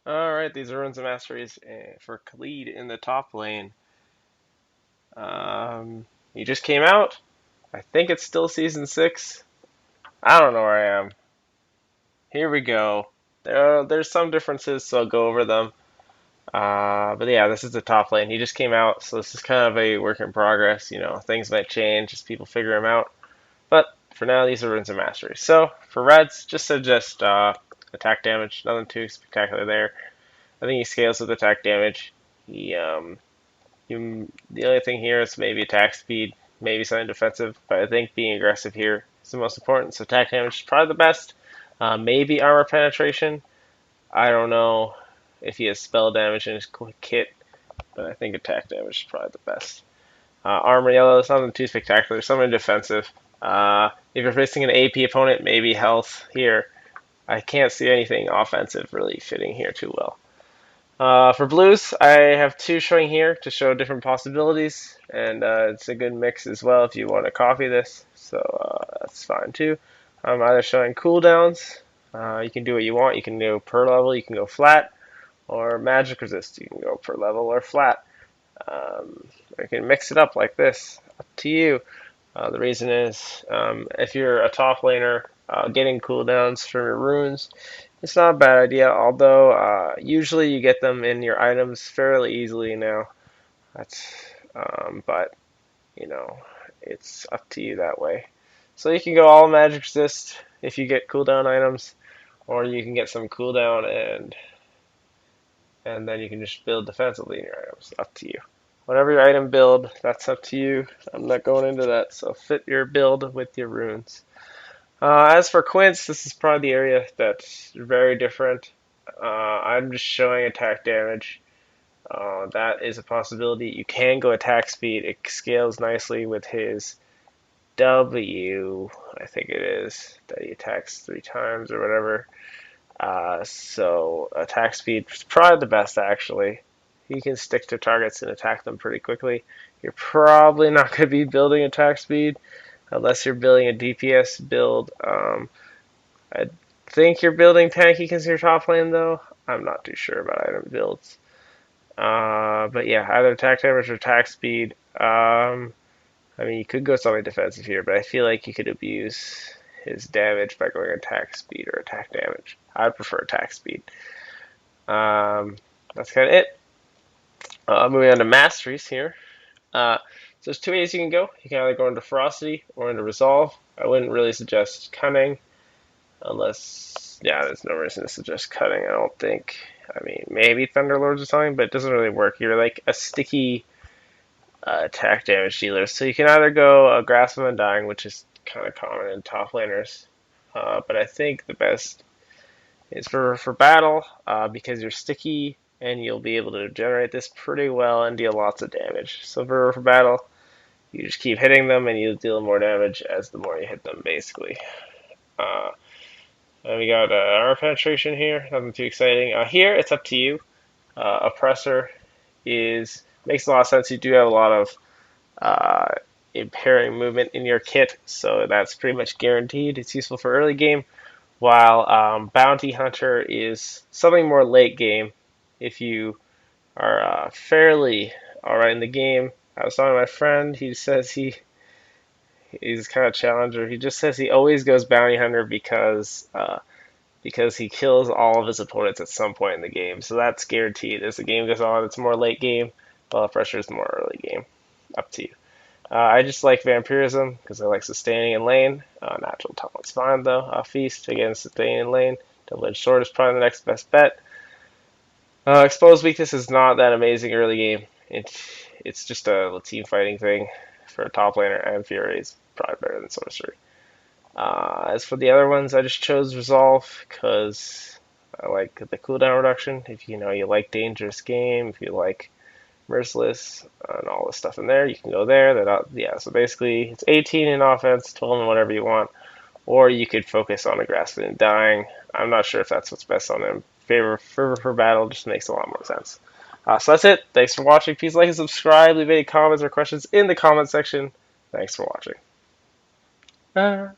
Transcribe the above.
Alright, these are runs of Masteries for Kled in the top lane. He just came out. I think it's still Season 6. I don't know where I am. Here we go. There's some differences, so I'll go over them. But yeah, this is the top lane. He just came out, so this is kind of a work in progress. You know, things might change as people figure him out. But for now, these are runes of Masteries. So for Reds, just suggest attack damage. Nothing too spectacular there. I think he scales with attack damage. The only thing here is maybe attack speed, maybe something defensive, but I think being aggressive here is the most important. So attack damage is probably the best. Maybe armor penetration. I don't know if he has spell damage in his kit, but I think attack damage is probably the best. Armor yellow is nothing too spectacular, something defensive. If you're facing an AP opponent, maybe health here. I can't see anything offensive really fitting here too well. For blues, I have two showing here to show different possibilities, and it's a good mix as well if you want to copy this, so that's fine too. I'm either showing cooldowns, you can do what you want, you can go per level, you can go flat, or magic resist, you can go per level or flat. You can mix it up like this, up to you. The reason is, if you're a top laner, getting cooldowns from your runes, it's not a bad idea, although usually you get them in your items fairly easily now. But you know, it's up to you that way. So you can go all magic resist if you get cooldown items, or you can get some cooldown and then you can just build defensively in your items. Up to you. Whatever your item build, that's up to you. I'm not going into that, so fit your build with your runes. As for Quince, this is probably the area that's very different. I'm just showing attack damage. That is a possibility. You can go attack speed. It scales nicely with his W, I think it is, that he attacks 3 times or whatever. So attack speed is probably the best actually. He can stick to targets and attack them pretty quickly. You're probably not going to be building attack speed unless you're building a DPS build. I think you're building tanky because you're top lane though. I'm not too sure about item builds. But yeah, either attack damage or attack speed. I mean, you could go something defensive here, but I feel like you could abuse his damage by going attack speed or attack damage. I'd prefer attack speed. That's kind of it. Moving on to masteries here. So there's 2 ways you can go. You can either go into ferocity or into resolve. I wouldn't really suggest cunning, unless, yeah, there's no reason to suggest cutting, I don't think. I mean, maybe Thunderlords or something, but it doesn't really work. You're like a sticky attack damage dealer. So you can either go Grasp of Undying, which is kind of common in top laners, but I think the best is for battle, because you're sticky and you'll be able to generate this pretty well and deal lots of damage. So for battle, you just keep hitting them and you deal more damage as the more you hit them, basically. And we got armor penetration here, nothing too exciting. Here, it's up to you. Oppressor makes a lot of sense. You do have a lot of impairing movement in your kit, so that's pretty much guaranteed. It's useful for early game, while Bounty Hunter is something more late game. If you are fairly alright in the game, I was talking to my friend. He says he's kind of a challenger. He just says he always goes Bounty Hunter because he kills all of his opponents at some point in the game. So that's guaranteed. As the game goes on, it's more late game, while pressure is more early game. Up to you. I just like Vampirism because I like sustaining in lane. Natural Talent's fine though. Feast, again, sustaining in lane. Double-edged sword is probably the next best bet. Exposed weakness is not that amazing early game. It's just a team fighting thing for a top laner, and Fury is probably better than Sorcery. As for the other ones, I just chose Resolve because I like the cooldown reduction. If you like Dangerous Game, if you like Merciless and all the stuff in there, you can go there. Yeah, so basically it's 18 in offense, 12 in whatever you want, or you could focus on a Grasping and Dying. I'm not sure if that's what's best on him. Fervor for battle just makes a lot more sense. So that's it. Thanks for watching. Please like and subscribe. Leave any comments or questions in the comment section. Thanks for watching.